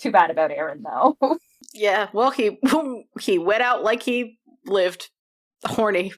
too bad about Aaron, though. Yeah, well, he went out like he lived. Horny.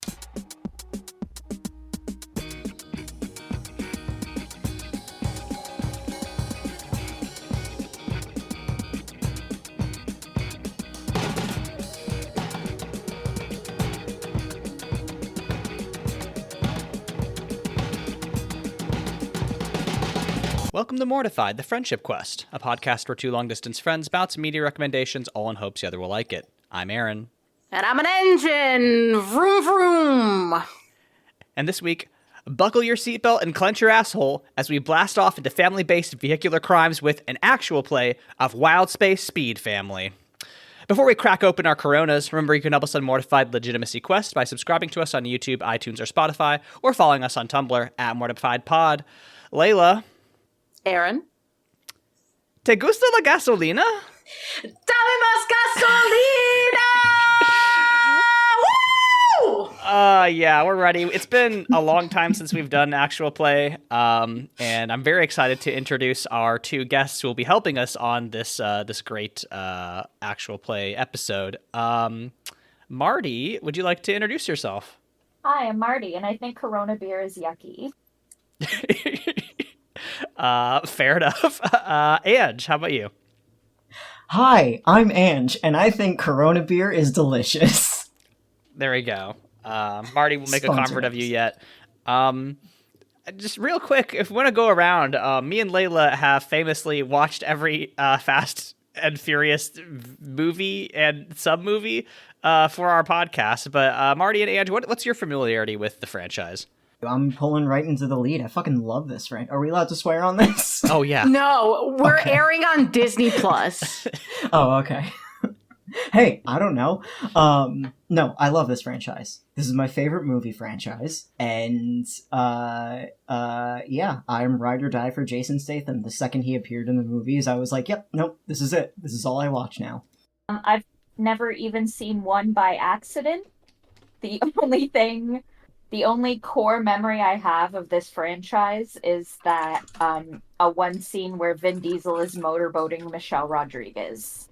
Welcome to Mortified, the Friendship Quest, a podcast where two long-distance friends bounce media recommendations, all in hopes the other will like it. I'm Aaron. And I'm an engine! Vroom vroom! And this week, buckle your seatbelt and clench your asshole as we blast off into family-based vehicular crimes with an actual play of Wild Space Speed Family. Before we crack open our coronas, remember you can help us on Mortified Legitimacy Quest by subscribing to us on YouTube, iTunes, or Spotify, or following us on Tumblr at MortifiedPod. Leyla. Aaron? ¿Te gusta la gasolina? Dame más gasolina! Woo! Yeah, we're ready. It's been a long time since we've done actual play, and I'm very excited to introduce our two guests who will be helping us on this great actual play episode. Marti, would you like to introduce yourself? Hi, I'm Marti, and I think Corona beer is yucky. Fair enough. Ange, how about you? Hi, I'm Ange, and I think Corona beer is delicious. There we go. Marti will make a convert of you yet. Just real quick, if we want to go around, me and Leyla have famously watched every Fast and Furious movie and sub-movie for our podcast. But Marti and Ange, what's your familiarity with the franchise? I'm pulling right into the lead. I fucking love this, right? Are we allowed to swear on this? Oh, yeah. No, we're airing on Disney Plus. Oh, okay. Hey, I don't know. No, I love this franchise. This is my favorite movie franchise. And, yeah, I'm ride or die for Jason Statham. The second he appeared in the movies, I was like, yep, nope, this is it. This is all I watch now. I've never even seen one by accident. The only core memory I have of this franchise is that one scene where Vin Diesel is motorboating Michelle Rodriguez.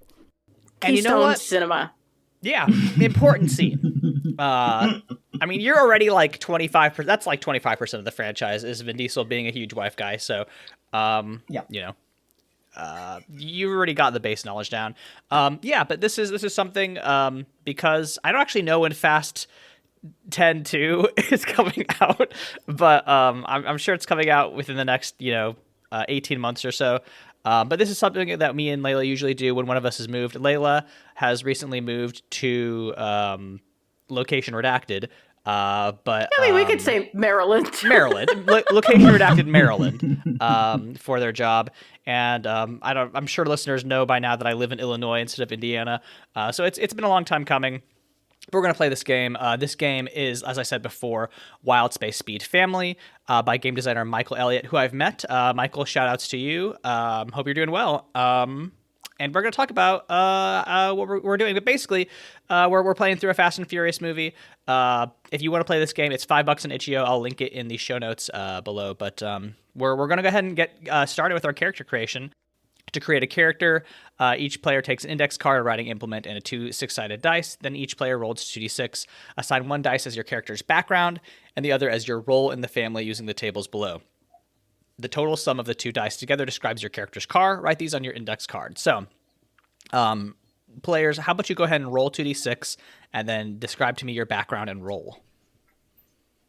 And you know what? Cinema. Yeah, important scene. I mean, you're already like 25%. That's like 25% of the franchise is Vin Diesel being a huge wife guy. So, yeah, you know, you already got the base knowledge down. Yeah, but this is something because I don't actually know when Fast 10-2 is coming out, but I'm sure it's coming out within the next 18 months or so. But this is something that me and Leyla usually do when one of us has moved. Leyla has recently moved to location redacted, but I mean, we could say Maryland. Location redacted Maryland for their job. And I'm sure listeners know by now that I live in Illinois instead of Indiana. So it's been a long time coming. We're going to play this game. This game is, as I said before, Wild Space Speed Family by game designer Michael Elliot, who I've met. Michael, shout outs to you. Hope you're doing well. And we're going to talk about what we're doing. But basically, we're playing through a Fast and Furious movie. If you want to play this game, it's $5 on itch.io. I'll link it in the show notes below. But we're going to go ahead and get started with our character creation. To create a character, each player takes an index card, a writing implement, and a 2 6-sided dice. Then each player rolls 2d6. Assign one dice as your character's background, and the other as your role in the family using the tables below. The total sum of the 2 dice together describes your character's car. Write these on your index card. So, players, how about you go ahead and roll 2d6, and then describe to me your background and role.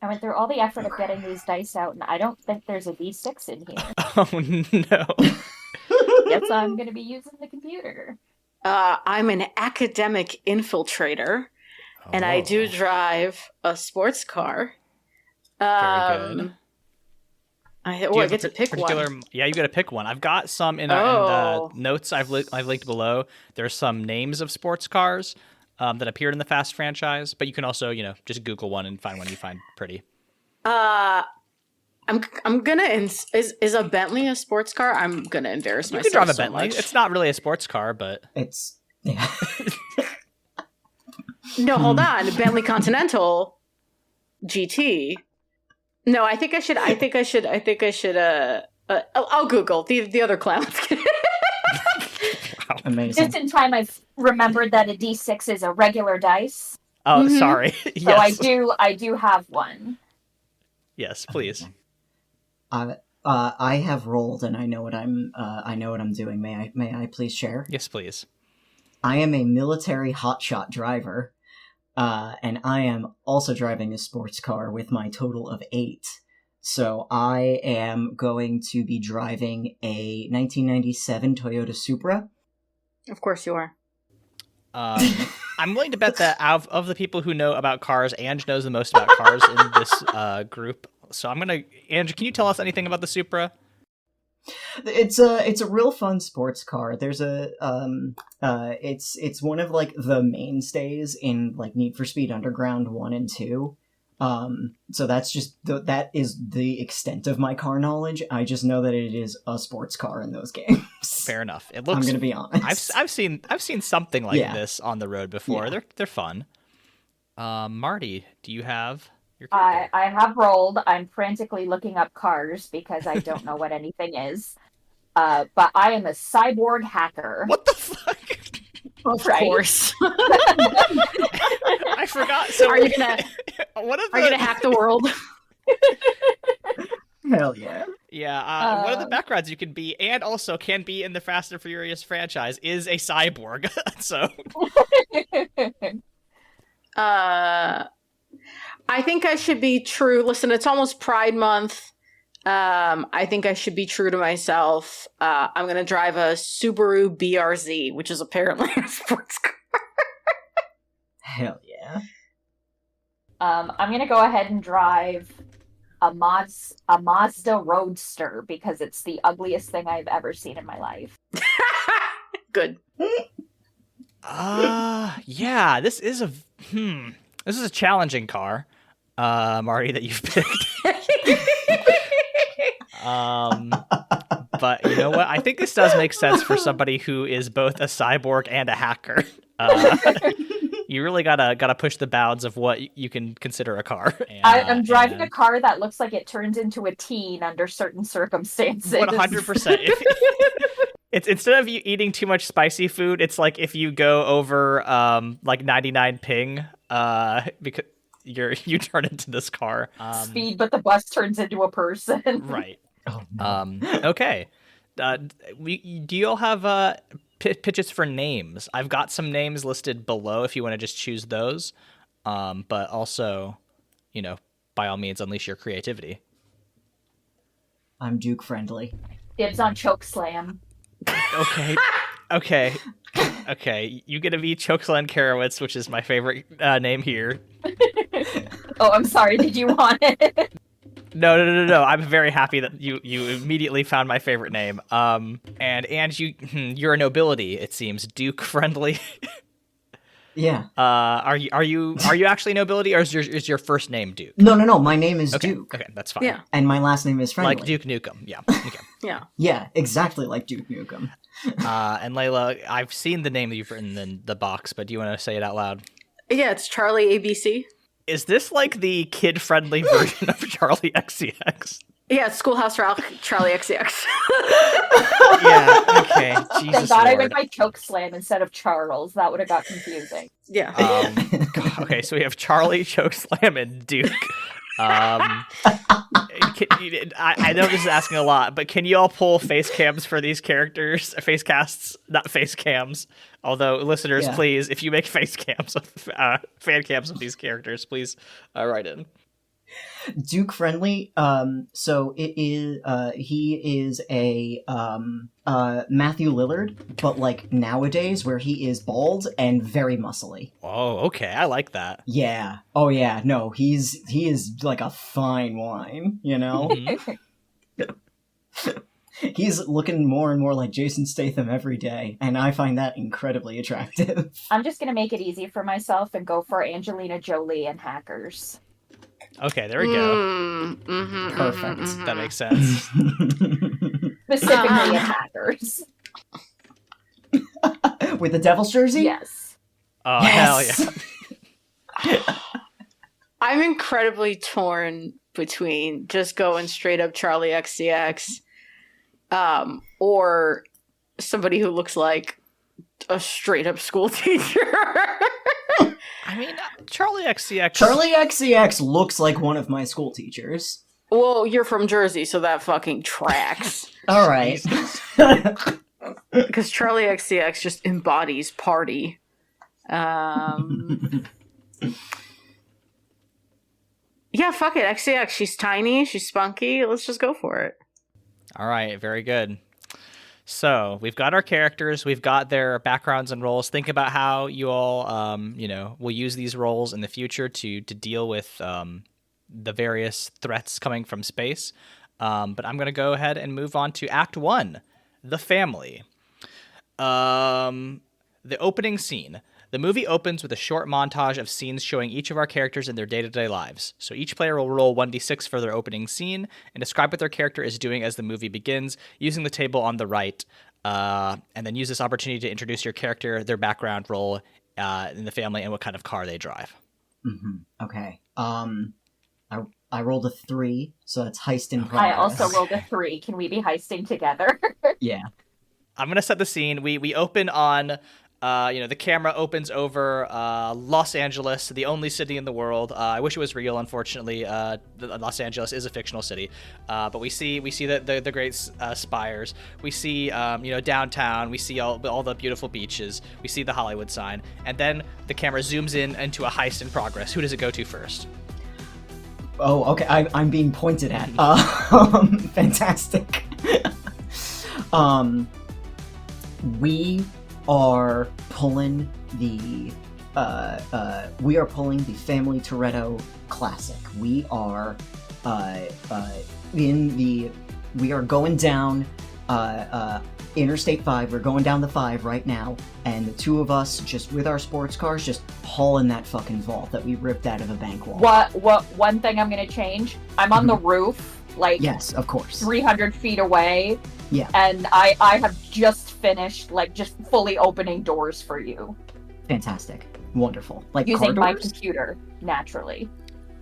I went through all the effort of getting these dice out, and I don't think there's a d6 in here. Oh, no. Guess I'm going to be using the computer. I'm an academic infiltrator, and I do drive a sports car. Very good. I get to pick one. Yeah, you got to pick one. I've got some in the notes I've linked below. There's some names of sports cars that appeared in the Fast franchise, but you can also, just Google one and find one you find pretty. I'm gonna is a Bentley a sports car? I'm gonna embarrass myself. You can drive a so Bentley. Much. It's not really a sports car, but it's yeah. No, hold on. Bentley Continental GT. No, I think I should. I'll Google the other clowns. Amazing. Just in time, I've remembered that a D6 is a regular dice. Oh, sorry. So Yes. I do have one. Yes, please. I have rolled, and I know what I'm doing. May I please share? Yes, please. I am a military hotshot driver, and I am also driving a sports car with my total of 8. So I am going to be driving a 1997 Toyota Supra. Of course you are. I'm willing to bet that out of the people who know about cars, Ange knows the most about cars in this group. So Ange, can you tell us anything about the Supra? It's a real fun sports car. There's it's one of like the mainstays in like Need for Speed Underground 1 and 2. So that's just that is the extent of my car knowledge. I just know that it is a sports car in those games. Fair enough. It looks. I'm gonna be honest. I've seen something like this on the road before. Yeah. They're fun. Marti, do you have your I have rolled. I'm frantically looking up cars because I don't know what anything is. But I am a cyborg hacker. What the fuck? Of Right. course. I forgot. So Are you gonna hack the world? Hell yeah. Yeah, one of the backgrounds you can be, and also can be in the Fast and Furious franchise, is a cyborg. So, I think I should be true. Listen, it's almost Pride Month. I think I should be true to myself. I'm going to drive a Subaru BRZ, which is apparently a sports car. Hell yeah. I'm gonna go ahead and drive a Mazda Roadster because it's the ugliest thing I've ever seen in my life. Good. yeah, this is a challenging car, Marti, that you've picked. But you know what? I think this does make sense for somebody who is both a cyborg and a hacker. You really gotta push the bounds of what you can consider a car. I'm driving a car that looks like it turns into a teen under certain circumstances. 100%. It's instead of you eating too much spicy food, it's like if you go over like 99 ping, because you turn into this car. Speed, but the bus turns into a person. Right. Oh, no. Okay. Do you all have pitches for names? I've got some names listed below if you want to just choose those. But also, by all means, unleash your creativity. I'm Duke friendly. Dibs on choke slam. Okay. You get to be Chokeslam Karowitz, which is my favorite name here. Oh, I'm sorry. Did you want it? No. I'm very happy that you immediately found my favorite name. And Ange, you're a nobility, it seems. Duke friendly. Yeah. Are you actually nobility, or is your first name Duke? No. My name is Duke. Okay, that's fine. Yeah. And my last name is friendly. Like Duke Nukem. Yeah. Okay. Yeah. Yeah, exactly like Duke Nukem. And Leyla, I've seen the name that you've written in the box, but do you want to say it out loud? Yeah, it's Charlie ABC. Is this like the kid-friendly version of Charlie XCX? Yeah, it's Schoolhouse Rock, Charlie XCX. Yeah, okay. Jesus Thank God I Lord. went by choke slam instead of Charles. That would have got confusing. Yeah. Okay, so we have Charlie, Chokeslam, and Duke. I know this is asking a lot, but can you all pull face cams for these characters? Face casts, not face cams. Although, listeners, please, if you make face cams, fan cams of these characters, please write in. Duke friendly. So it is. He is a Matthew Lillard, but like nowadays, where he is bald and very muscly. Oh, okay, I like that. Yeah. Oh yeah. No, he is like a fine wine. Mhm. He's looking more and more like Jason Statham every day, and I find that incredibly attractive. I'm just going to make it easy for myself and go for Angelina Jolie and hackers. Okay, there we go. Perfect. That makes sense. Specifically in hackers. With the Devil's jersey? Yes. Oh, Yes! hell yeah. I'm incredibly torn between just going straight up Charlie XCX or somebody who looks like a straight up school teacher. I mean, Charlie XCX. Charlie XCX looks like one of my school teachers. Well, you're from Jersey, so that fucking tracks. All right. Because Charlie XCX just embodies party. Yeah, fuck it. XCX. She's tiny. She's spunky. Let's just go for it. All right, very good. So we've got our characters, we've got their backgrounds and roles. Think about how you all, will use these roles in the future to deal with the various threats coming from space. But I'm going to go ahead and move on to Act 1, The Family. The opening scene. The movie opens with a short montage of scenes showing each of our characters in their day-to-day lives. So each player will roll 1d6 for their opening scene and describe what their character is doing as the movie begins, using the table on the right, and then use this opportunity to introduce your character, their background, role in the family, and what kind of car they drive. Mm-hmm. Okay. I rolled a 3, so that's heist in progress. I also rolled a 3. Can we be heisting together? Yeah. I'm going to set the scene. We open on... the camera opens over Los Angeles, the only city in the world. I wish it was real. Unfortunately, Los Angeles is a fictional city. But we see the great spires. We see downtown. We see all the beautiful beaches. We see the Hollywood sign, and then the camera zooms in into a heist in progress. Who does it go to first? Oh, okay. I'm being pointed at. Fantastic. We are pulling the Family Toretto classic. We are going down Interstate 5. We're going down the 5 right now, and the two of us, just with our sports cars, just hauling that fucking vault that we ripped out of a bank wall. What one thing I'm gonna change? I'm on the roof, like, yes, of course, 300 feet away. Yeah. And I have just finished, like, just fully opening doors for you. Fantastic. Wonderful. Like using car my doors? computer, naturally.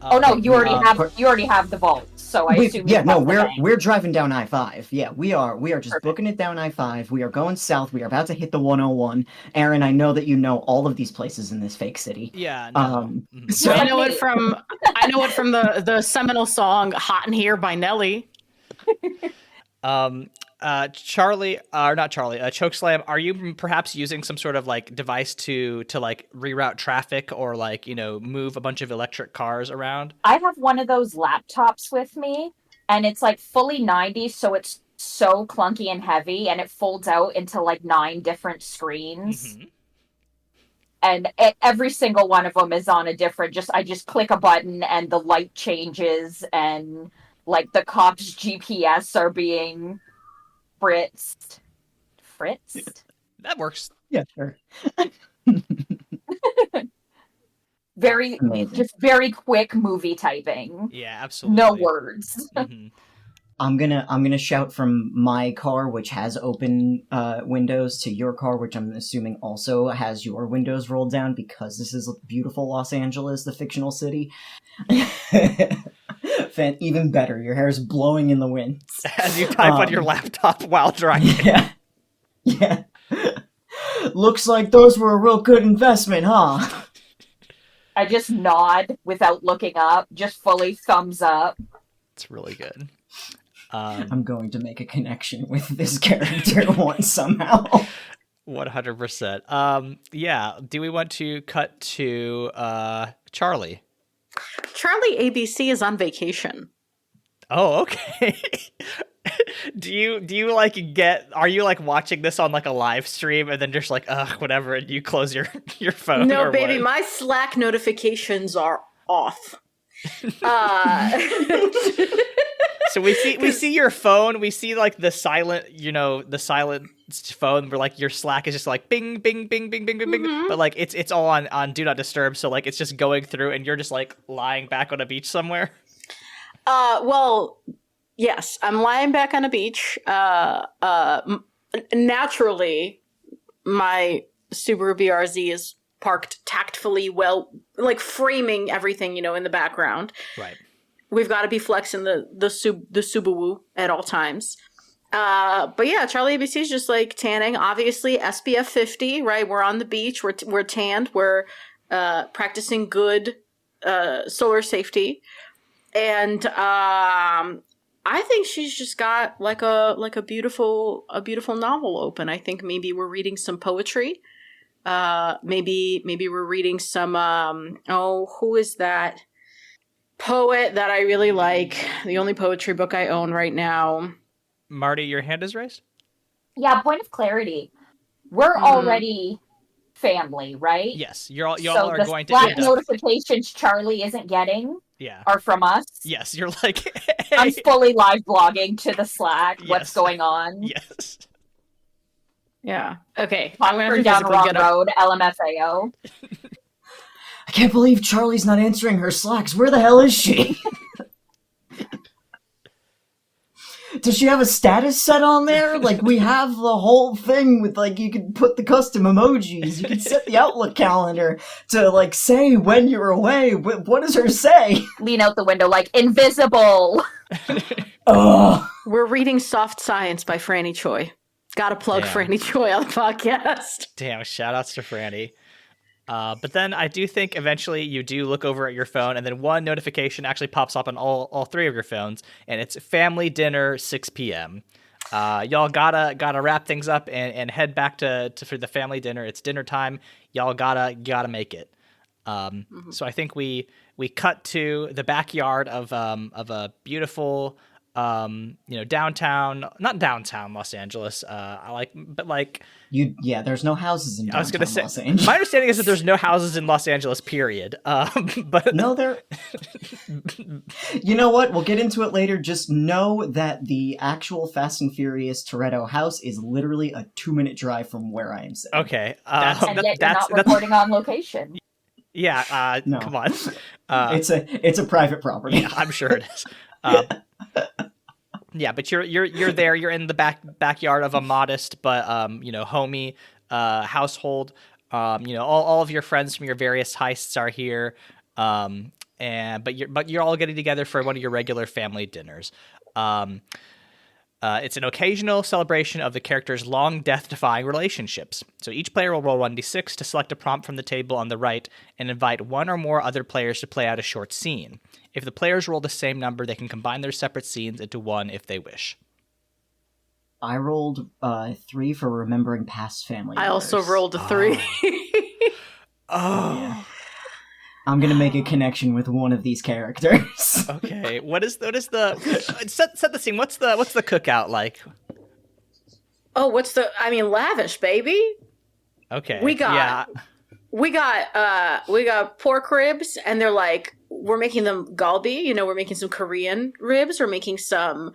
Oh no, you already have the vault, so I assume. Yeah, no, we're driving down I-5. Yeah, we are just Perfect. Booking it down I-5. We are going south. We are about to hit the 101. Aaron, I know that you know all of these places in this fake city. Yeah. No. So I know it from the seminal song "Hot in Here" by Nelly. Chokeslam, are you perhaps using some sort of like device to like reroute traffic or like, move a bunch of electric cars around? I have one of those laptops with me, and it's like fully 90, so it's so clunky and heavy, and it folds out into like 9 different screens. Mm-hmm. And every single one of them is on a different, I just click a button and the light changes, and like the cops' GPS are being fritzed. That works. Yeah, sure. Very quick movie typing. Yeah, absolutely. No words. Mm-hmm. I'm gonna shout from my car, which has open windows, to your car, which I'm assuming also has your windows rolled down, because this is beautiful Los Angeles, the fictional city. Even better, your hair is blowing in the wind as you type on your laptop while driving. Yeah. Looks like those were a real good investment, huh? I just nod without looking up, just fully thumbs up. It's really good. I'm going to make a connection with this character once somehow. 100%. Yeah. Do we want to cut to Charlie? Charlie ABC is on vacation. Oh, okay. Do you like are you like watching this on like a live stream and then just like whatever, and you close your phone? No, baby, my Slack notifications are off. So we see your phone. We see like the silent phone where like your Slack is just like bing, bing, bing, bing, bing, bing, bing. Mm-hmm. But like it's all on Do Not Disturb. So like it's just going through, and you're just like lying back on a beach somewhere. Well, yes, I'm lying back on a beach. Naturally, my Subaru BRZ is parked tactfully well, like framing everything, in the background. Right. We've got to be flexing the Subaru at all times. But yeah, Charlie ABC is just like tanning. Obviously, SPF 50, right? We're on the beach. We're tanned. We're practicing good solar safety, and I think she's just got like a beautiful novel open. I think maybe we're reading some poetry. Maybe we're reading some. Who is that poet that I really like? The only poetry book I own right now. Marty, your hand is raised? Yeah, point of clarity. We're already family, right? Yes, y'all are the going to Slack end up... notifications Charlie isn't getting are from us. Yes, you're like, hey. I'm fully live blogging to the Slack. What's going on? Yes. Yeah. Okay. I'm going down the wrong road. LMFAO. I can't believe Charlie's not answering her Slacks. Where the hell is she? Does she have a status set on there? Like, we have the whole thing with, like, you can put the custom emojis. You can set the Outlook calendar to, like, say when you're away. What does her say? Lean out the window like, invisible. We're reading Soft Science by Franny Choi. Gotta plug Franny Choi on the podcast. Damn, shout-outs to Franny. But then I do think eventually you do look over at your phone, and then one notification actually pops up on all three of your phones, and it's family dinner, 6 p.m. Y'all gotta wrap things up and head back to for the family dinner. It's dinner time. Y'all gotta make it. So I think we cut to the backyard of a beautiful downtown, not downtown Los Angeles. There's no houses in downtown I was gonna say, Los Angeles. My understanding is that there's no houses in Los Angeles, period. But no, there. You know what? We'll get into it later. Just know that the actual Fast and Furious Toretto house is literally a 2-minute drive from where I am sitting. Okay, and yet you're not reporting on location. Yeah, no. Come on. It's a private property. Yeah, I'm sure it is. Yeah, but you're there. You're in the backyard of a modest but homey household. All of your friends from your various heists are here. But you're all getting together for one of your regular family dinners. It's an occasional celebration of the character's long death-defying relationships. So each player will roll 1d6 to select a prompt from the table on the right and invite one or more other players to play out a short scene. If the players roll the same number, they can combine their separate scenes into one if they wish. I rolled 3 for remembering past family members. I also rolled a 3. Yeah. I'm gonna make a connection with one of these characters. Okay, what is the set the scene? What's the cookout like? Oh, lavish, baby. Okay, we got pork ribs, and they're like, we're making them galbi. We're making some Korean ribs. We're making some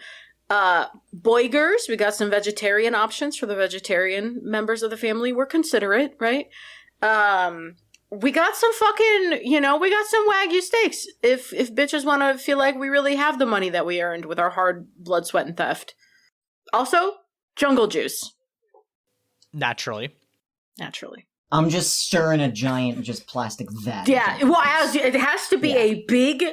boigers. We got some vegetarian options for the vegetarian members of the family. We're considerate, right? We got some fucking, we got some Wagyu steaks. If bitches want to feel like we really have the money that we earned with our hard blood, sweat, and theft. Also, jungle juice. Naturally. I'm just stirring a giant, plastic vat. Yeah, well, it has to be a big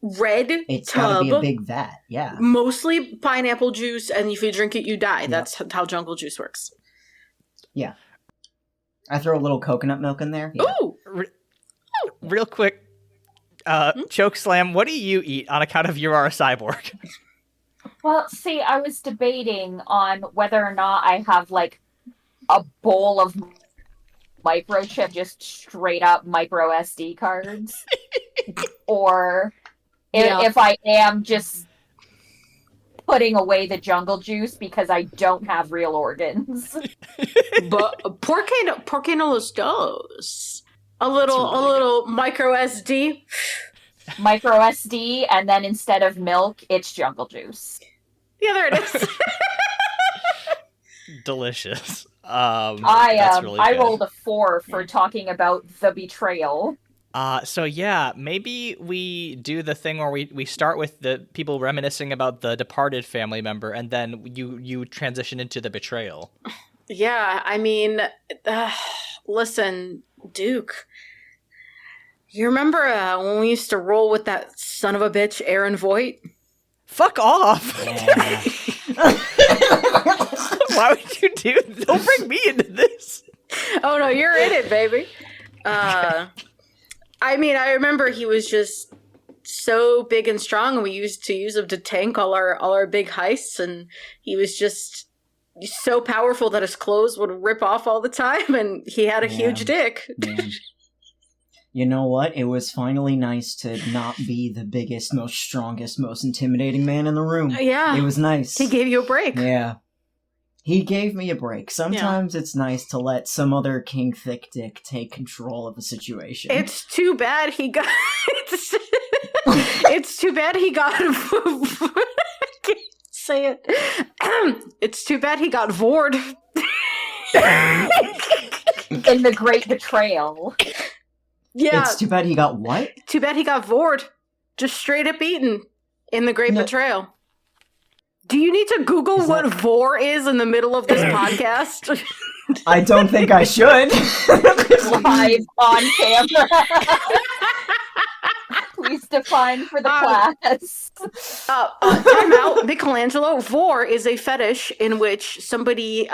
red It's tub. gotta be a big vat, yeah. Mostly pineapple juice, and if you drink it, you die. Yep. That's how jungle juice works. Yeah. I throw a little coconut milk in there. Yeah. Ooh! Real quick, Choke Slam, what do you eat on account of you are a cyborg? Well, see, I was debating on whether or not I have, like, a bowl of microchip, just straight up micro SD cards. Or if I am just putting away the jungle juice because I don't have real organs. But ¿por qué no los dos? A little micro SD. Micro SD, and then instead of milk, it's jungle juice. Yeah, there it is. Delicious. I rolled a 4 for talking about the betrayal. So yeah, maybe we do the thing where we start with the people reminiscing about the departed family member, and then you transition into the betrayal. Yeah, I mean, listen, Duke. You remember when we used to roll with that son of a bitch, Aaron Voight? Fuck off! Yeah. Why would you do? Don't bring me into this. Oh no, you're in it, baby. I mean, I remember he was just so big and strong, and we used to use him to tank all our big heists, and he was just so powerful that his clothes would rip off all the time, and he had a huge dick. Man. You know what? It was finally nice to not be the biggest, most strongest, most intimidating man in the room. Yeah. It was nice. He gave you a break. Yeah. He gave me a break. Sometimes it's nice to let some other king thick dick take control of the situation. It's too bad he got... it's too bad he got... I can't say it. It's too bad he got vored. In the Great Betrayal. Yeah. It's too bad he got what? Too bad he got vored. Just straight up eaten in the Great Betrayal. Do you need to Google what vore is in the middle of this podcast? I don't think I should. Live on camera. Please define for the class. Time out. Michelangelo, vore is a fetish in which somebody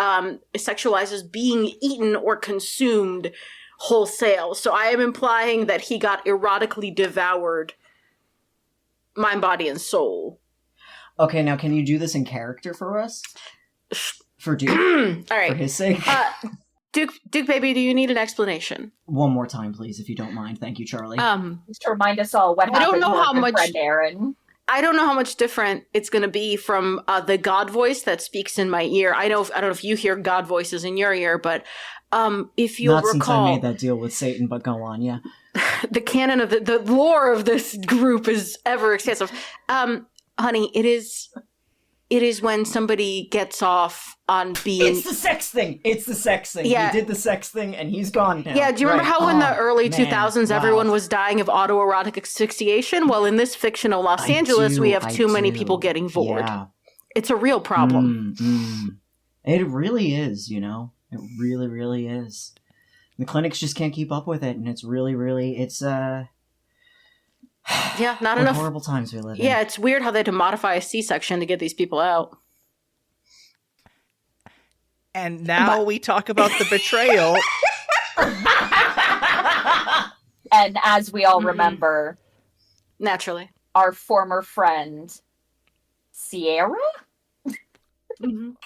sexualizes being eaten or consumed wholesale. So I am implying that he got erotically devoured, mind, body, and soul. Okay, now can you do this in character for us? For Duke? All right. For his sake? Duke baby, do you need an explanation? One more time, please, if you don't mind. Thank you, Charlie. Just to remind us all what happened to our good friend Aaron. I don't know how much different it's going to be from the God voice that speaks in my ear. I don't know if you hear God voices in your ear, but if you'll Not recall... since I made that deal with Satan, but go on, yeah. The canon of the lore of this group is ever extensive. Honey, it is when somebody gets off on being... It's the sex thing! It's the sex thing. Yeah. He did the sex thing, and he's gone now. Yeah, do you remember how in the early 2000s wow. everyone was dying of autoerotic asphyxiation? Well, in this fictional Los Angeles, we have too many people getting vored. Yeah. It's a real problem. It really is, you know? It really, really is. The clinics just can't keep up with it, and it's really, really... It's, yeah, not enough. Horrible times we live in. Yeah, it's weird how they had to modify a C-section to get these people out. And now we talk about the betrayal. And as we all remember, naturally, our former friend Sierra. We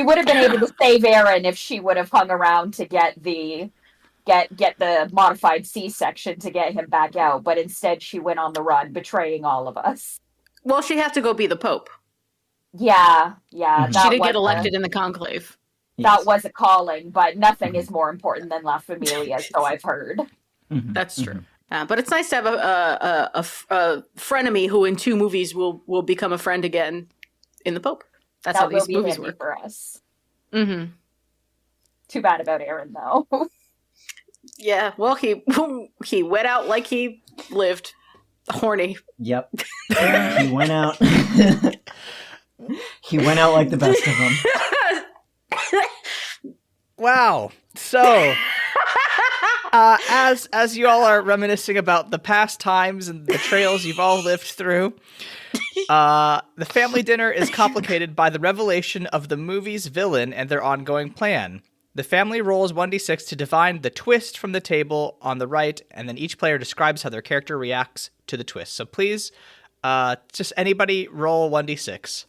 would have been able to save Aaron if she would have hung around to get the modified C-section to get him back out, but instead she went on the run, betraying all of us. Well, she had to go be the Pope. Yeah. She didn't get elected in the conclave. That was a calling, but nothing is more important than La Familia, so I've heard. That's true. But it's nice to have a frenemy who in 2 movies will become a friend again in the Pope. That's how these movies work for us. Too bad about Aaron, though. Yeah, well, he went out like he lived. Horny. Yep. He went out. He went out like the best of them. Wow. So, as you all are reminiscing about the past times and the betrayals you've all lived through, the family dinner is complicated by the revelation of the movie's villain and their ongoing plan. The family rolls 1d6 to divine the twist from the table on the right, and then each player describes how their character reacts to the twist. So please, just anybody roll 1d6.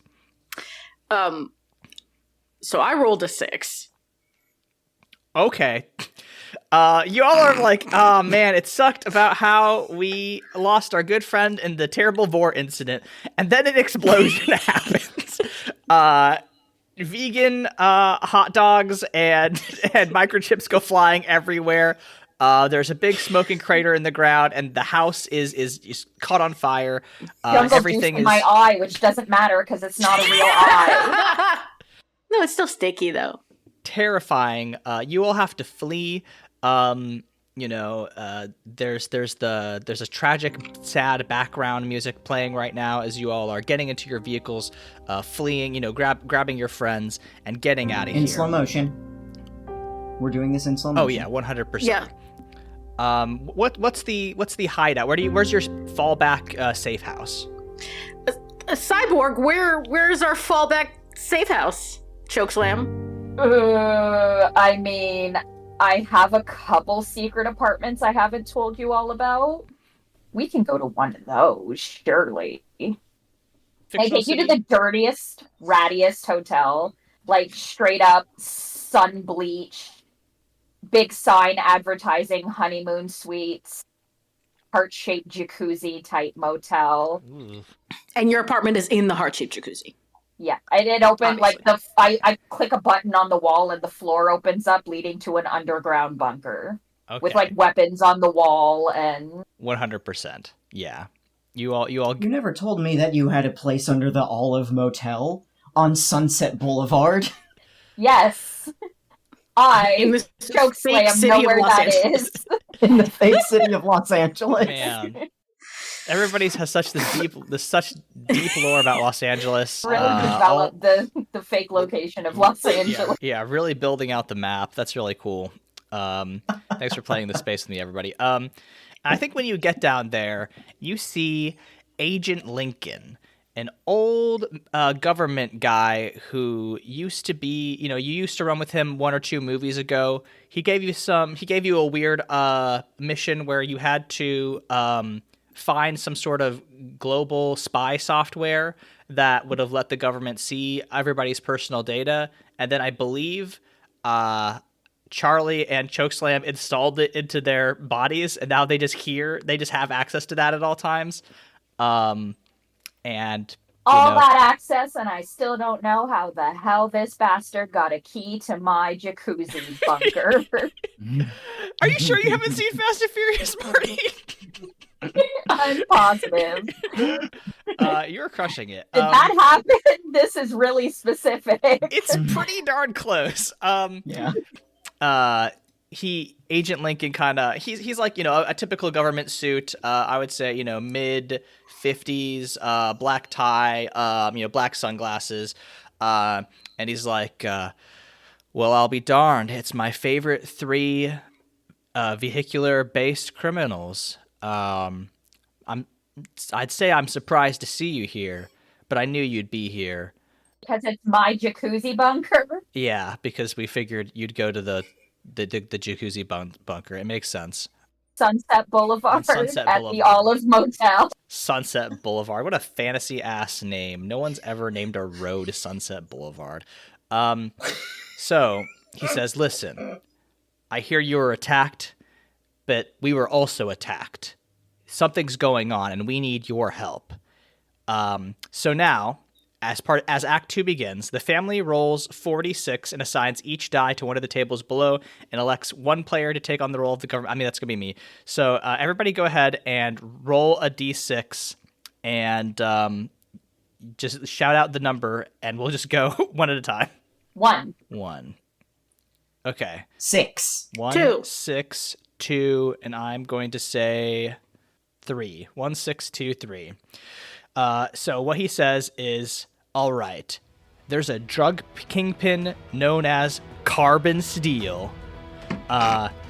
So I rolled a 6. Okay. You all are like, oh man, it sucked about how we lost our good friend in the terrible vore incident, and then an explosion happens. Vegan hot dogs and microchips go flying everywhere. There's a big smoking crater in the ground, and the house is caught on fire. Everything is my eye, which doesn't matter because it's not a real eye. No, it's still sticky though. Terrifying. You all have to flee. There's a tragic, sad background music playing right now as you all are getting into your vehicles, fleeing. Grabbing your friends and getting out of here in slow motion. We're doing this in slow motion. Oh yeah, 100%. Yeah. What's the hideout? Where's your fallback safe house? A cyborg. Where's our fallback Safe house. Chokeslam. I mean, I have a couple secret apartments I haven't told you all about. We can go to one of those, surely. I take you to the dirtiest, rattiest hotel, like straight up sun bleach, big sign advertising honeymoon suites, heart-shaped jacuzzi type motel. Ooh. And your apartment is in the heart-shaped jacuzzi. Yeah, I did open Obviously. like I click a button on the wall and the floor opens up, leading to an underground bunker with like weapons on the wall and 100%. Yeah, you all. You never told me that you had a place under the Olive Motel on Sunset Boulevard. Yes, In the choke fake slam city know of where Los that Angeles. is. In the fake city of Los Angeles. Man, everybody has such deep lore about Los Angeles. Really develop the fake location of Los Angeles. Yeah, really building out the map. That's really cool. Thanks for playing the space with me, everybody. I think when you get down there, you see Agent Lincoln, an old government guy who used to be, you used to run with him 1 or 2 movies ago. He gave you a weird mission where you had to find some sort of global spy software that would have let the government see everybody's personal data. And then I believe Charlie and Chokeslam installed it into their bodies, and now they just have access to that at all times. And all that access, and I still don't know how the hell this bastard got a key to my jacuzzi bunker. Are you sure you haven't seen Fast and Furious, Marty? I'm positive. You're crushing it. Did that happen? This is really specific. It's pretty darn close. Yeah. Agent Lincoln he's like, a typical government suit. I would say, mid 50s, black tie, black sunglasses. And he's like, well, I'll be darned. It's my favorite 3 vehicular based criminals. I'd say I'm surprised to see you here, but I knew you'd be here. Because it's my jacuzzi bunker? Yeah, because we figured you'd go to the jacuzzi bunker. It makes sense. Sunset Boulevard at the Olive Motel. Sunset Boulevard. What a fantasy-ass name. No one's ever named a road Sunset Boulevard. So, he says, listen, I hear you were attacked, but we were also attacked. Something's going on, and we need your help. So now, as Act 2 begins, the family rolls 4d6 and assigns each die to one of the tables below and elects one player to take on the role of the government. I mean, that's going to be me. So everybody go ahead and roll a d6 and just shout out the number, and we'll just go one at a time. 1. Okay. 6. 1, 2. 6, 2, and I'm going to say 3. 1, 6, 2, 3. So what he says is, all right, there's a drug kingpin known as Carbon Steel.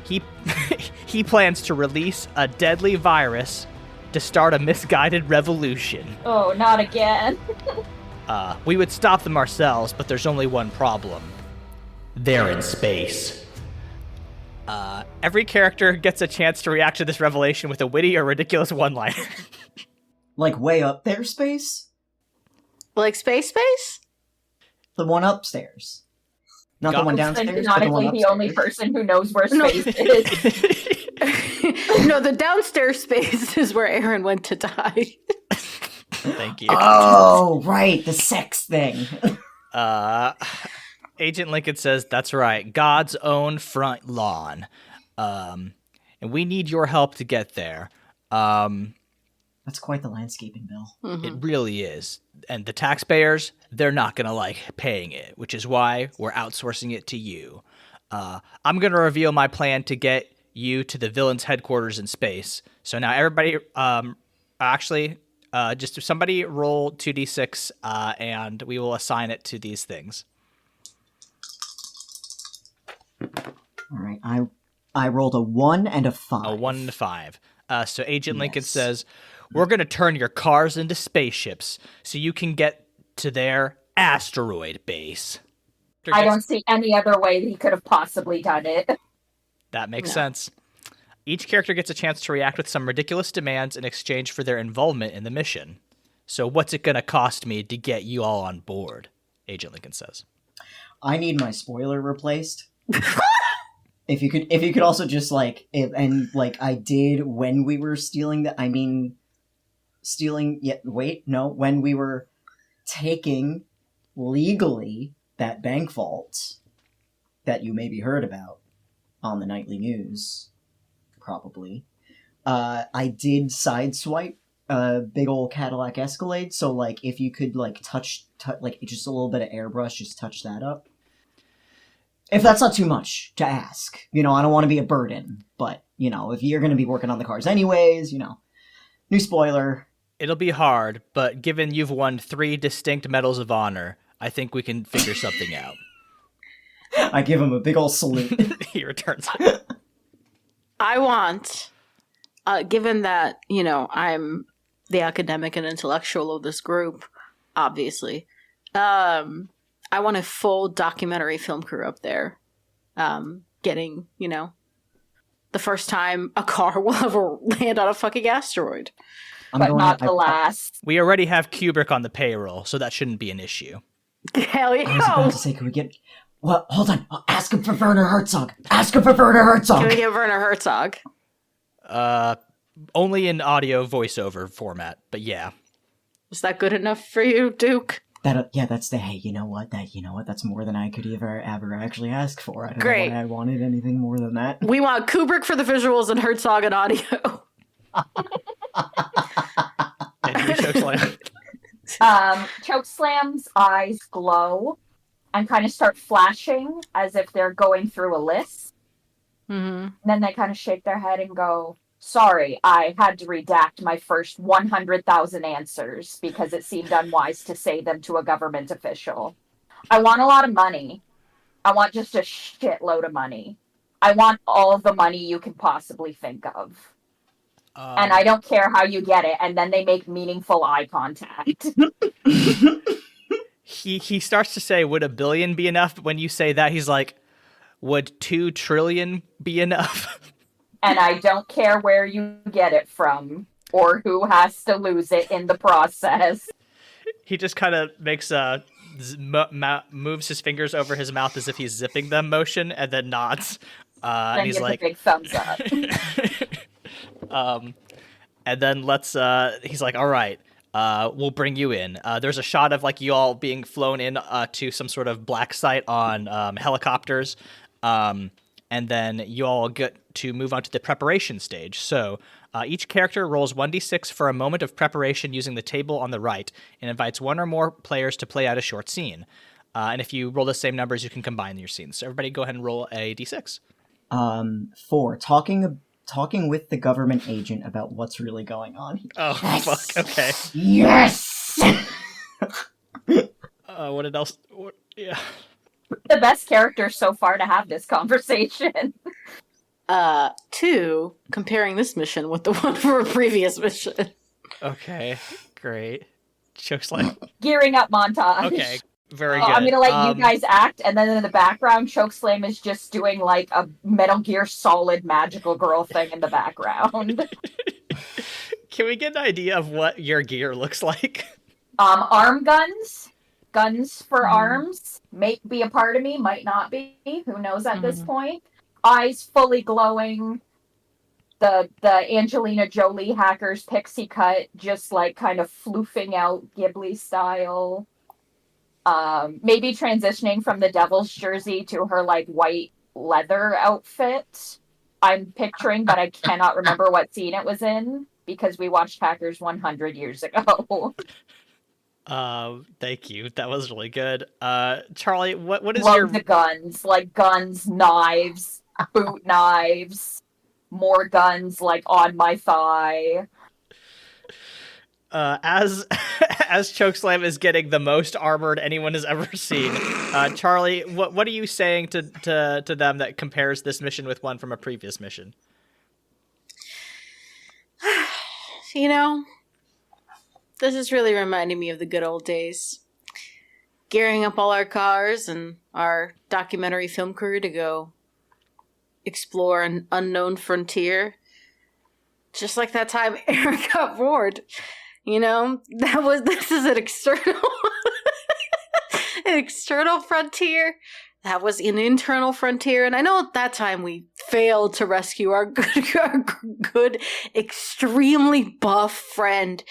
He plans to release a deadly virus to start a misguided revolution. Oh, not again. We would stop them ourselves, but there's only one problem. They're in space. Every character gets a chance to react to this revelation with a witty or ridiculous one-liner. Like way up there space? Like space? The one upstairs. Not the one downstairs, but the one Canonically upstairs. the only person who knows where space is. No, the downstairs space is where Aaron went to die. Thank you. Oh, right, the sex thing. Agent Lincoln says, that's right, God's own front lawn. And we need your help to get there. That's quite the landscaping bill. It really is. And the taxpayers, they're not going to like paying it, which is why we're outsourcing it to you. I'm going to reveal my plan to get you to the villain's headquarters in space. So now everybody, just somebody roll 2d6 and we will assign it to these things. All right, I rolled a 1 and a 5. A 1 and a 5. So Agent Lincoln says, we're going to turn your cars into spaceships so you can get to there asteroid base. I don't see any other way he could have possibly done it. That makes sense. Each character gets a chance to react with some ridiculous demands in exchange for their involvement in the mission. So what's it going to cost me to get you all on board? Agent Lincoln says. I need my spoiler replaced. If you could also just I did when we were stealing when we were taking legally that bank vault that you maybe heard about on the nightly news, probably. I did sideswipe a big old Cadillac Escalade, so if you could touch just a little bit of airbrush, just touch that up. If that's not too much to ask, I don't want to be a burden, but if you're going to be working on the cars anyways, new spoiler. It'll be hard, but given you've won 3 distinct medals of honor, I think we can figure something out. I give him a big old salute. He returns. I want, given that, I'm the academic and intellectual of this group, obviously, I want a full documentary film crew up there, getting, the first time a car will ever land on a fucking asteroid. But not the last. We already have Kubrick on the payroll, so that shouldn't be an issue. Hell yeah. I was about to say, can we get... Well, hold on. Ask him for Werner Herzog. Ask him for Werner Herzog. Can we get Werner Herzog? Only in audio voiceover format, but yeah. Is that good enough for you, Duke? That's the, hey, you know what, that's more than I could ever actually ask for. I don't know why I wanted anything more than that. We want Kubrick for the visuals and Herzog and audio. Chokeslam's eyes glow and kind of start flashing as if they're going through a list. Mm-hmm. And then they kind of shake their head and go, sorry, I had to redact my first 100,000 answers because it seemed unwise to say them to a government official. I want a lot of money. I want just a shitload of money. I want all of the money you can possibly think of. And I don't care how you get it. And then they make meaningful eye contact. He starts to say, would $1 billion be enough? But when you say that, he's like, would 2 trillion be enough? And I don't care where you get it from or who has to lose it in the process. He just kind of makes moves his fingers over his mouth as if he's zipping them motion, and then nods. And he's like, a big thumbs up. And then he's like, all right, we'll bring you in. There's a shot of you all being flown in to some sort of black site on helicopters. And then you all get to move on to the preparation stage. So each character rolls 1d6 for a moment of preparation using the table on the right and invites 1 or more players to play out a short scene. And if you roll the same numbers, you can combine your scenes. So everybody go ahead and roll a d6. 4. Talking with the government agent about what's really going on here. Oh, yes! Fuck, okay. Yes! What else? Yeah. The best character so far to have this conversation. 2, comparing this mission with the one for a previous mission. Okay, great. Choke's like... Gearing up montage. Okay, very good. I'm gonna let you guys act, and then in the background, Chokeslam is just doing a Metal Gear Solid magical girl thing in the background. Can we get an idea of what your gear looks like? Arm guns. Guns for arms. May be a part of me, might not be. Who knows at this point? Eyes fully glowing. The Angelina Jolie hacker's pixie cut, just kind of floofing out Ghibli style. Maybe transitioning from the Devil's jersey to her white leather outfit. I'm picturing, but I cannot remember what scene it was in because we watched Hackers 100 years ago. Thank you. That was really good. Charlie, what is Love the guns, guns, knives, boot knives, more guns on my thigh. As Chokeslam is getting the most armored anyone has ever seen, Charlie, what are you saying to them that compares this mission with one from a previous mission? This is really reminding me of the good old days. gearing up all our cars and our documentary film crew to go explore an unknown frontier. Just like that time Aaron got bored. This is an external an external frontier. That was an internal frontier. And I know at that time we failed to rescue our good, extremely buff friend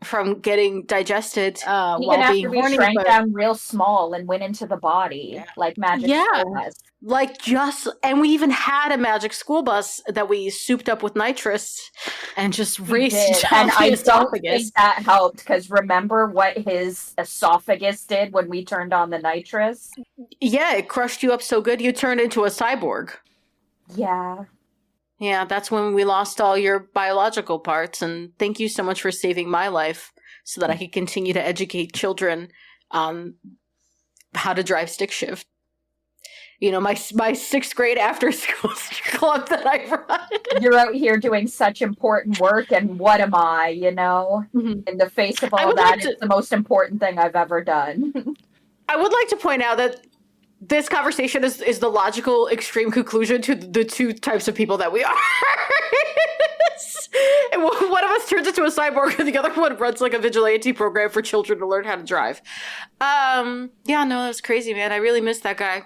from getting digested while being horny. Even after we shrank down real small and went into the body, like Magic School has. And we even had a magic school bus that we souped up with nitrous and just raced down and the I esophagus. don't think that helped, because remember what his esophagus did when we turned on the nitrous? Yeah, it crushed you up so good you turned into a cyborg. Yeah. Yeah, that's when we lost all your biological parts, and thank you so much for saving my life so that I could continue to educate children on how to drive stick shift. My 6th grade after school club that I run. You're out here doing such important work, and what am I, In the face of all that, it's the most important thing I've ever done. I would like to point out that this conversation is the logical extreme conclusion to the two types of people that we are. And one of us turns into a cyborg and the other one runs like a vigilante program for children to learn how to drive. That was crazy, man. I really missed that guy.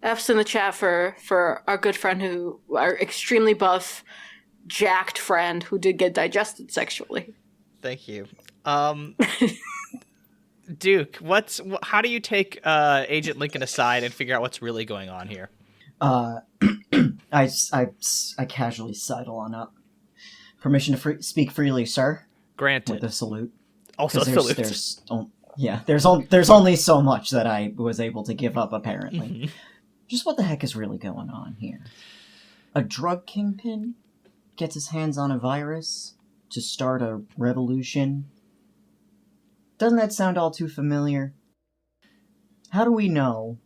F's in the chat for our good friend our extremely buff, jacked friend who did get digested sexually. Thank you. Duke, how do you take Agent Lincoln aside and figure out what's really going on here? I casually sidle on up. Permission to speak freely, sir. Granted. With a salute. Also a salute. There's only so much that I was able to give up, apparently. Mm-hmm. Just what the heck is really going on here? A drug kingpin gets his hands on a virus to start a revolution. Doesn't that sound all too familiar? How do we know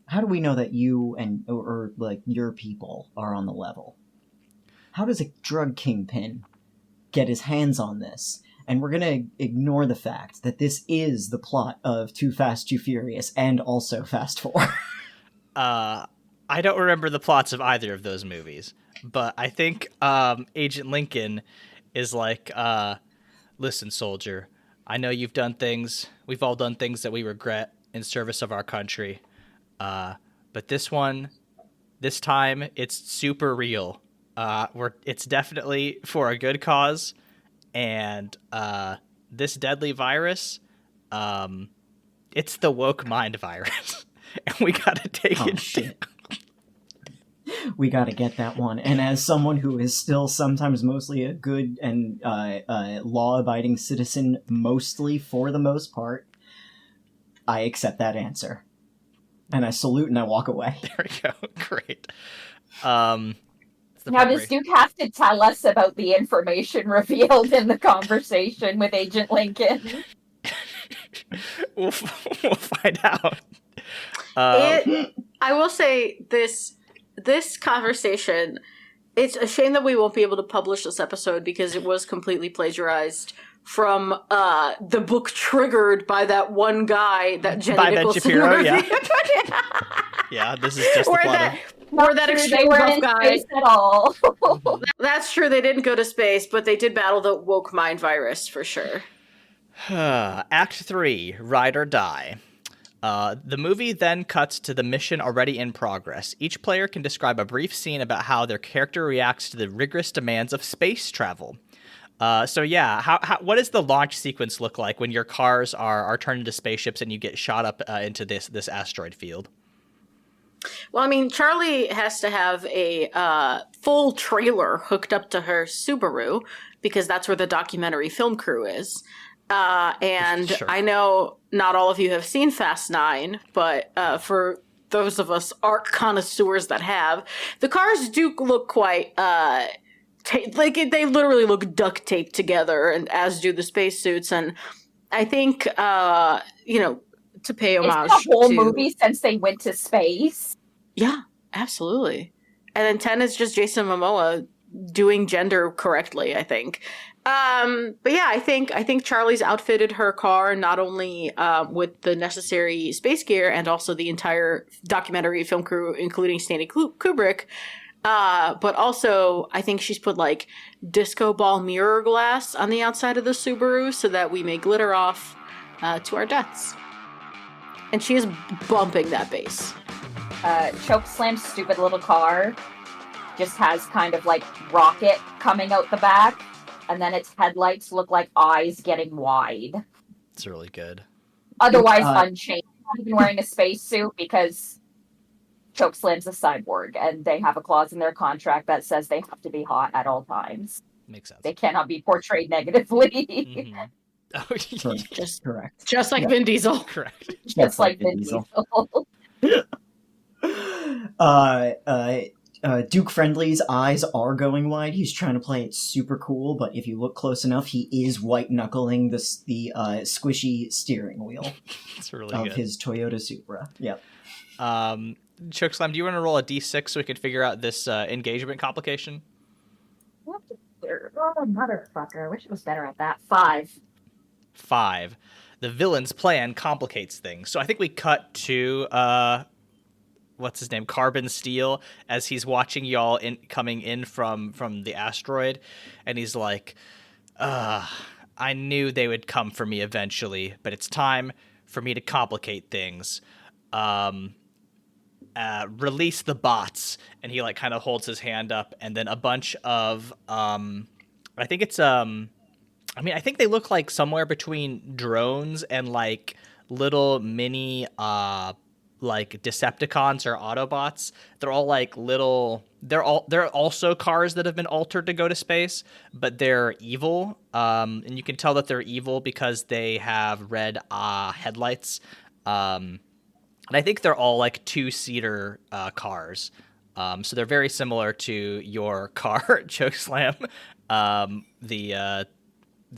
that you or your people are on the level? How does a drug kingpin get his hands on this? And we're gonna ignore the fact that this is the plot of Too Fast, Too Furious, and also Fast 4. I don't remember the plots of either of those movies, but I think Agent Lincoln is like, listen, soldier, I know you've done things, we've all done things that we regret in service of our country, but this time, it's super real. It's definitely for a good cause, and this deadly virus, it's the woke mind virus. And we gotta take it shit. We gotta get that one. And as someone who is still sometimes mostly a good and law-abiding citizen, mostly for the most part, I accept that answer. And I salute and I walk away. There we go. Great. Now, does Duke have to tell us about the information revealed in the conversation with Agent Lincoln? We'll find out. I will say this conversation, it's a shame that we won't be able to publish this episode because it was completely plagiarized from the book Triggered by that one guy that Jenny Nicholson Shapiro, reviewed. Yeah, this is just the plot or that extreme buff guy. At all. That's true, they didn't go to space, but they did battle the woke mind virus for sure. Act 3, Ride or Die. The movie then cuts to the mission already in progress. Each player can describe a brief scene about how their character reacts to the rigorous demands of space travel. What does the launch sequence look like when your cars are turned into spaceships and you get shot up into this asteroid field? Well, I mean, Charlie has to have a full trailer hooked up to her Subaru because that's where the documentary film crew is. And sure. I know not all of you have seen Fast 9, but for those of us art connoisseurs that have, the cars do look quite they literally look duct taped together, and as do the spacesuits. And I think to pay homage it's the whole movie since they went to space. Yeah, absolutely. And then 10 is just Jason Momoa doing gender correctly, I think. But yeah, I think Charlie's outfitted her car not only with the necessary space gear and also the entire documentary film crew, including Stanley Kubrick. But also, I think she's put like disco ball mirror glass on the outside of the Subaru so that we may glitter off to our deaths. And she is bumping that bass. Chokeslam's stupid little car just has kind of like rocket coming out the back, and then its headlights look like eyes getting wide. It's really good. Otherwise unchanged. Not even wearing a spacesuit because Chokeslam's a cyborg, and they have a clause in their contract that says they have to be hot at all times. Makes sense. They cannot be portrayed negatively. Mm-hmm. Oh, Just correct. Just like Vin Diesel. Correct. Just like Vin Diesel. Duke Friendly's eyes are going wide. He's trying to play it super cool, but if you look close enough, he is white knuckling the squishy steering wheel It's really of good. his Toyota Supra. Yep. Chokeslam, do you want to roll a d6 so we can figure out this engagement complication? Oh, motherfucker. I wish it was better at that. 5. 5. The villain's plan complicates things. So I think we cut to what's his name, Carbon Steel, as he's watching y'all coming in from the asteroid, and he's like, I knew they would come for me eventually, but it's time for me to complicate things. Release the bots. And he like kind of holds his hand up, and then a bunch of I think it's I think they look like somewhere between drones and like little mini like Decepticons or Autobots. They're all like little. They're also cars that have been altered to go to space, but they're evil. And you can tell that they're evil because they have red headlights. And I think they're all like 2-seater cars. So they're very similar to your car, Chokeslam. The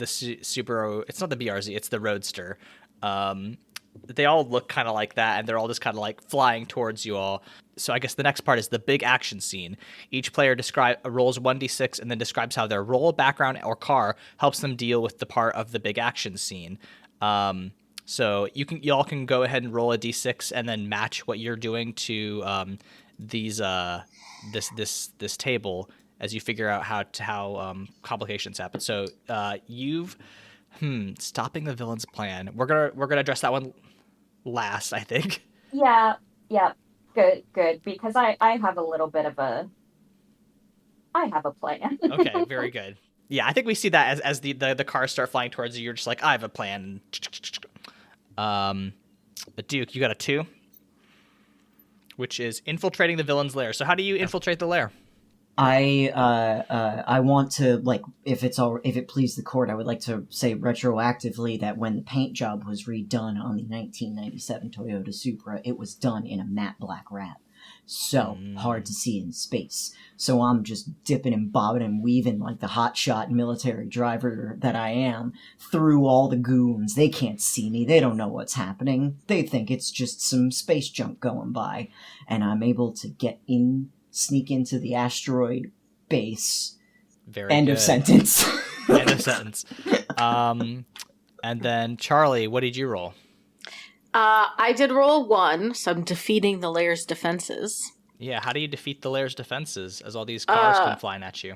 Subaru. It's not the BRZ. It's the Roadster. They all look kind of like that, and they're all just kind of like flying towards you all. So I guess the next part is the big action scene. Each player rolls 1d6 and then describes how their role, background, or car helps them deal with the part of the big action scene. So y'all can go ahead and roll a d6 and then match what you're doing to this table as you figure out how complications happen. So you've stopping the villain's plan. We're gonna address that one last, I think. Yeah. Good. Because I have a little bit of a plan. Okay, very good. Yeah, I think we see that as the cars start flying towards you. You're just like, I have a plan. But Duke, you got a 2, which is infiltrating the villain's lair. So how do you infiltrate the lair? I want to, like, if it please the court, I would like to say retroactively that when the paint job was redone on the 1997 Toyota Supra, it was done in a matte black wrap. So hard to see in space. So I'm just dipping and bobbing and weaving like the hotshot military driver that I am through all the goons. They can't see me. They don't know what's happening. They think it's just some space junk going by. And I'm able to sneak into the asteroid base. End of sentence. End of sentence. And then Charlie, what did you roll? I did roll 1, so I'm defeating the lair's defenses. Yeah, how do you defeat the lair's defenses as all these cars come flying at you?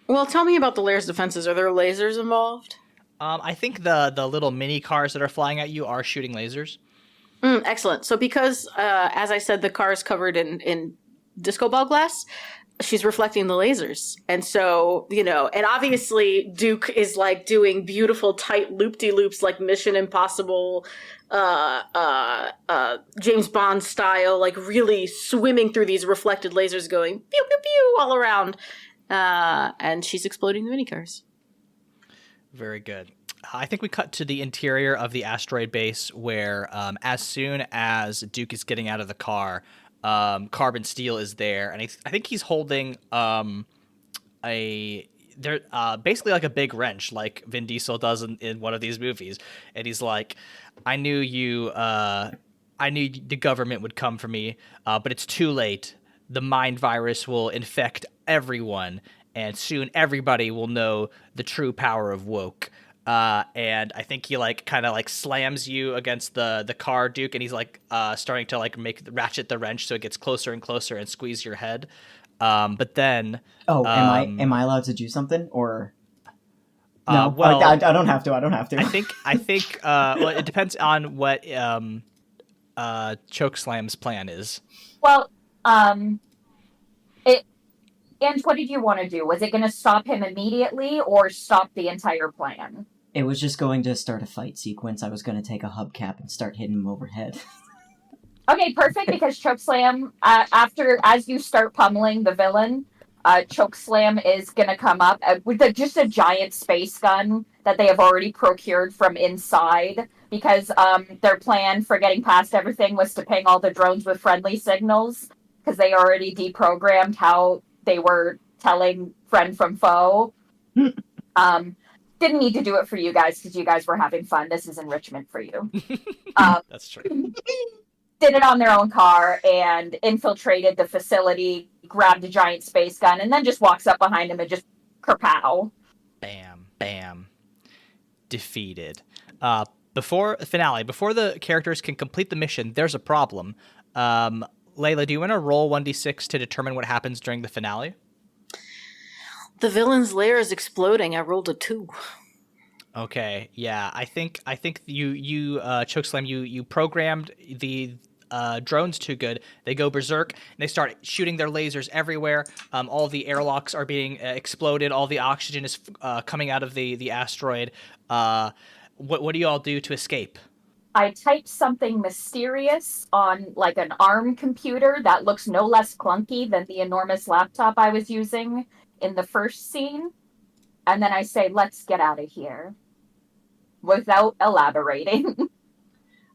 Well, tell me about the lair's defenses. Are there lasers involved? I think the little mini cars that are flying at you are shooting lasers. Excellent. So because, as I said, the car is covered in disco ball glass, she's reflecting the lasers. And so, and obviously Duke is like doing beautiful tight loop-de-loops like Mission Impossible, James Bond style, like really swimming through these reflected lasers going pew, pew, pew all around. And she's exploding the minicars. Very good. I think we cut to the interior of the asteroid base where as soon as Duke is getting out of the car, Carbon Steel is there, and I think he's holding basically like a big wrench, like Vin Diesel does in one of these movies, and he's like, I knew the government would come for me, but it's too late. The mind virus will infect everyone, and soon everybody will know the true power of woke. And I think he like kind of like slams you against the car, Duke, and he's like starting to like ratchet the wrench so it gets closer and closer and squeeze your head. But then, am I allowed to do something or? No, well, I don't have to. I don't have to. I think. Well, it depends on what Chokeslam's plan is. Well, Ange, what did you want to do? Was it going to stop him immediately or stop the entire plan? It was just going to start a fight sequence. I was going to take a hubcap and start hitting him overhead. Okay, perfect, because Chokeslam, as you start pummeling the villain, Chokeslam is going to come up with just a giant space gun that they have already procured from inside, because their plan for getting past everything was to ping all the drones with friendly signals, because they already deprogrammed how they were telling friend from foe. Didn't need to do it for you guys, because you guys were having fun. This is enrichment for you. That's true. Did it on their own car and infiltrated the facility, grabbed a giant space gun, and then just walks up behind him and just kerpow. Bam, bam. Defeated. Before the characters can complete the mission, there's a problem. Leyla, do you want to roll 1d6 to determine what happens during the finale? The villain's lair is exploding. I rolled a 2. Okay, yeah, I think you Chokeslam, you programmed the drones too good. They go berserk and they start shooting their lasers everywhere. All the airlocks are being exploded. All the oxygen is coming out of the asteroid. What do you all do to escape? I typed something mysterious on like an ARM computer that looks no less clunky than the enormous laptop I was using in the first scene. And then I say, let's get out of here. Without elaborating.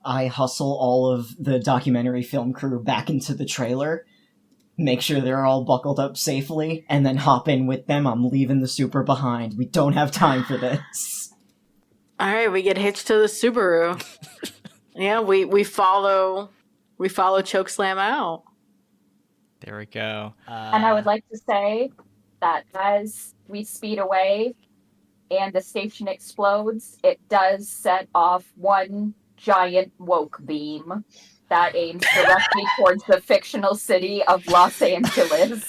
I hustle all of the documentary film crew back into the trailer, make sure they're all buckled up safely, and then hop in with them. I'm leaving the Super behind. We don't have time for this. Alright, we get hitched to the Subaru. Yeah, we follow Chokeslam out. There we go. And I would like to say that as we speed away and the station explodes, it does set off one giant woke beam that aims directly towards the fictional city of Los Angeles.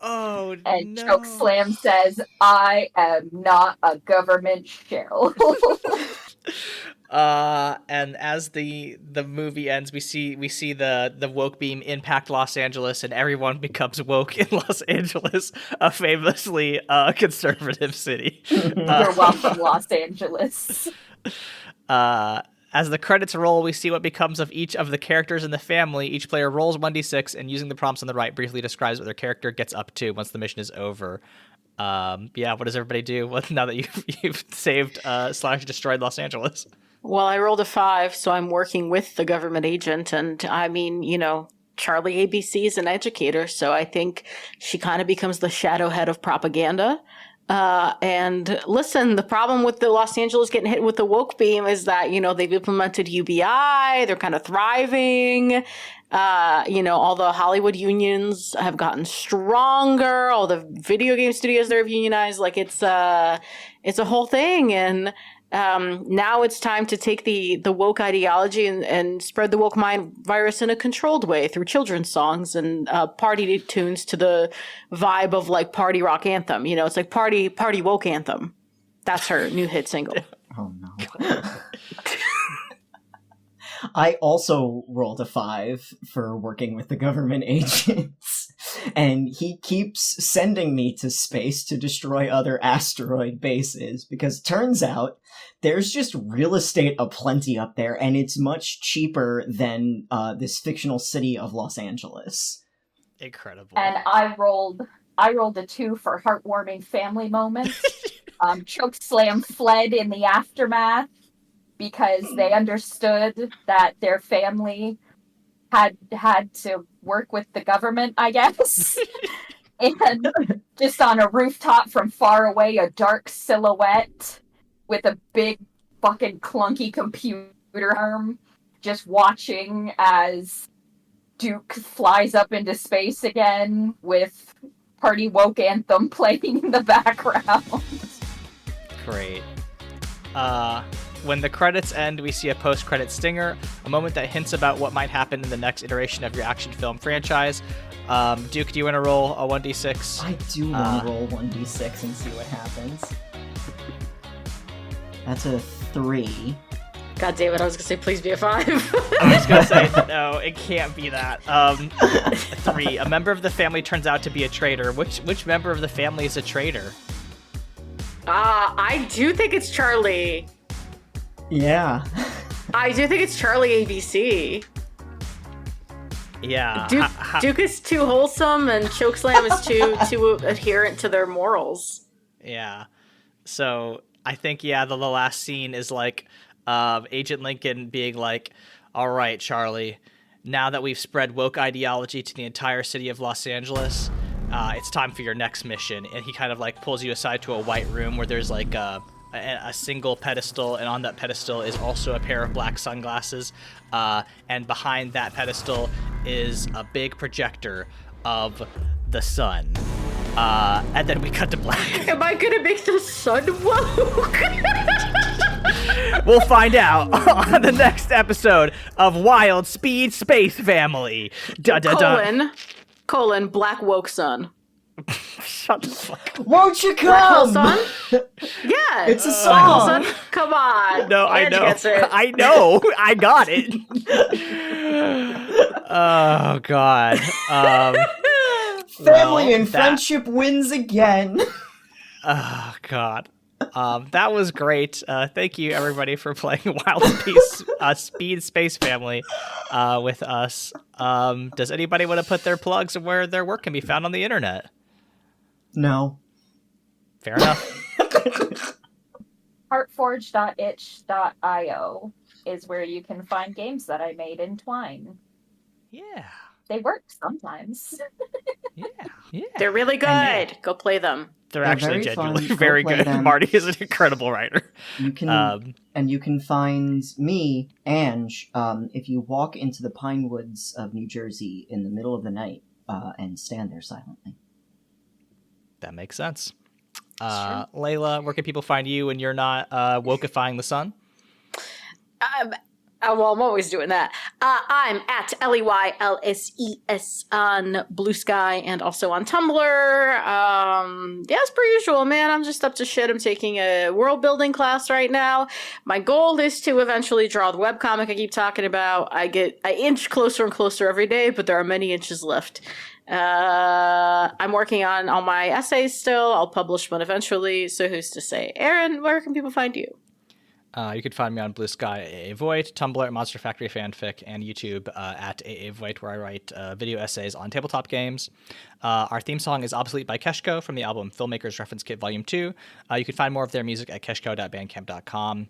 Oh, and no. Chokeslam says, I am not a government shell. And as the movie ends, we see the woke beam impact Los Angeles, and everyone becomes woke in Los Angeles, a famously conservative city. You're welcome, Los Angeles. As the credits roll, we see what becomes of each of the characters in the family. Each player rolls 1d6 and, using the prompts on the right, briefly describes what their character gets up to once the mission is over. Yeah, what does everybody do now that you've saved / destroyed Los Angeles? Well, I rolled a 5, so I'm working with the government agent, and I mean, Charlie ABC is an educator, so I think she kind of becomes the shadow head of propaganda. And listen, the problem with the Los Angeles getting hit with the woke beam is that, they've implemented UBI, they're kind of thriving. All the Hollywood unions have gotten stronger, all the video game studios that are unionized, like it's a whole thing. And now it's time to take the woke ideology and spread the woke mind virus in a controlled way through children's songs and party tunes to the vibe of like party rock anthem. It's like party woke anthem. That's her new hit single. Oh no. I also rolled a 5 for working with the government agents, and he keeps sending me to space to destroy other asteroid bases, because turns out there's just real estate aplenty up there, and it's much cheaper than this fictional city of Los Angeles. Incredible. And I rolled a 2 for heartwarming family moments. Chokeslam fled in the aftermath because they understood that their family had to work with the government, I guess. And just on a rooftop from far away, a dark silhouette with a big fucking clunky computer arm, just watching as Duke flies up into space again with party woke anthem playing in the background. Great. When the credits end, we see a post-credit stinger, a moment that hints about what might happen in the next iteration of your action film franchise. Duke, do you want to roll a 1d6? I do want to roll 1d6 and see what happens. That's a 3. God damn it, I was gonna say please be a 5. I was gonna say, no, it can't be that. 3. A member of the family turns out to be a traitor. Which member of the family is a traitor? I do think it's Charlie. Yeah. I do think it's Charlie ABC. Yeah. Duke is too wholesome, and Chokeslam is too adherent to their morals. Yeah. So I think, the last scene is like Agent Lincoln being like, all right, Charlie, now that we've spread woke ideology to the entire city of Los Angeles, it's time for your next mission. And he kind of like pulls you aside to a white room where there's like a single pedestal, and on that pedestal is also a pair of black sunglasses. And behind that pedestal is a big projector of the sun. And then we cut to black. Am I gonna make the sun woke? We'll find out on the next episode of Wild Speed Space Family. Colon, black woke sun. Shut the fuck up. Won't you Black hole come? sun? Yeah. It's a Black hole song. sun? Come on. No, I Ange know. gets it. I know. I got it. Oh, God. Family and friendship wins again. Oh, God. That was great. Thank you, everybody, for playing Wild Speed Space Family with us. Does anybody want to put their plugs of where their work can be found on the internet? No. Fair enough. Heartforge.itch.io is where you can find games that I made in Twine. Yeah. They work sometimes. Yeah. They're really good. Go play them. They're very actually genuinely fun. very Go play good. them. Marty is an incredible writer. You can and you can find me, Ange, if you walk into the pine woods of New Jersey in the middle of the night and stand there silently. That makes sense. Leyla, where can people find you when you're not wokeifying the sun? Well, I'm always doing that. I'm at LEYLSES on Blue Sky and also on Tumblr. As per usual, man, I'm just up to shit. I'm taking a world building class right now. My goal is to eventually draw the webcomic I keep talking about. I inch closer and closer every day, but there are many inches left. I'm working on all my essays still. I'll publish one eventually, so who's to say? Aaron, where can people find you? You can find me on Blue Sky AA Void, Tumblr at Monster Factory Fanfic, and YouTube at AA Void, where I write video essays on tabletop games. Our theme song is Obsolete by Keshco from the album Filmmaker's Reference Kit Volume 2. You can find more of their music at keshco.bandcamp.com.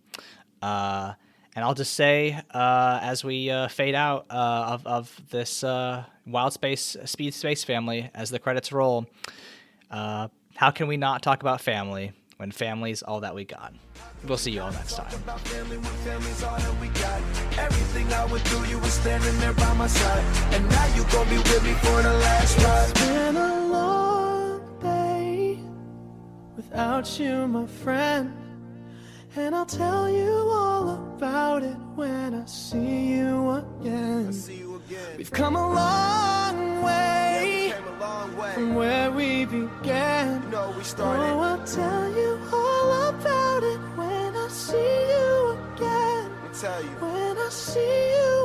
And I'll just say, as we fade out of this Wild Speed Space Family, as the credits roll, how can we not talk about family when family's all that we got? We'll see you all next time. Everything I would do, you were standing there by my side, and now you gon' be with me for the last ride. It's been a long day without you, my friend, and I'll tell you all about it when I see you again. We've come a long way, from where we began. Oh, I'll tell you all about it when I see you again. When I see you